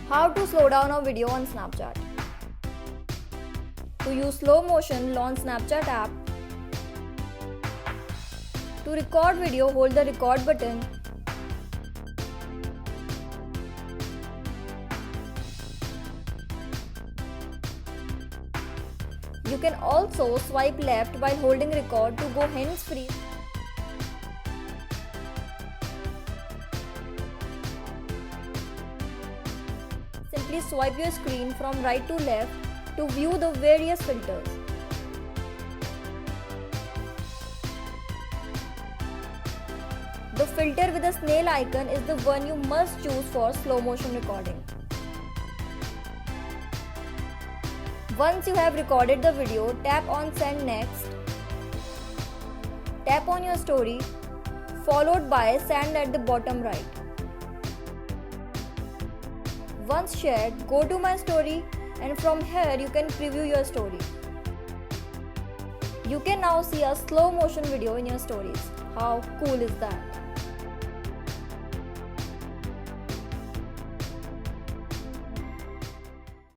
How to slow down a video on Snapchat. To use slow motion, launch Snapchat app. To record video, hold the record button. You can also swipe left while holding record to go hands-free. Simply swipe your screen from right to left to view the various filters. The filter with the snail icon is the one you must choose for slow motion recording. Once you have recorded the video, tap on Send Next. Tap on your story, followed by Send at the bottom right. Once shared, go to My Story, and from here you can preview your story. You can now see a slow motion video in your stories. How cool is that?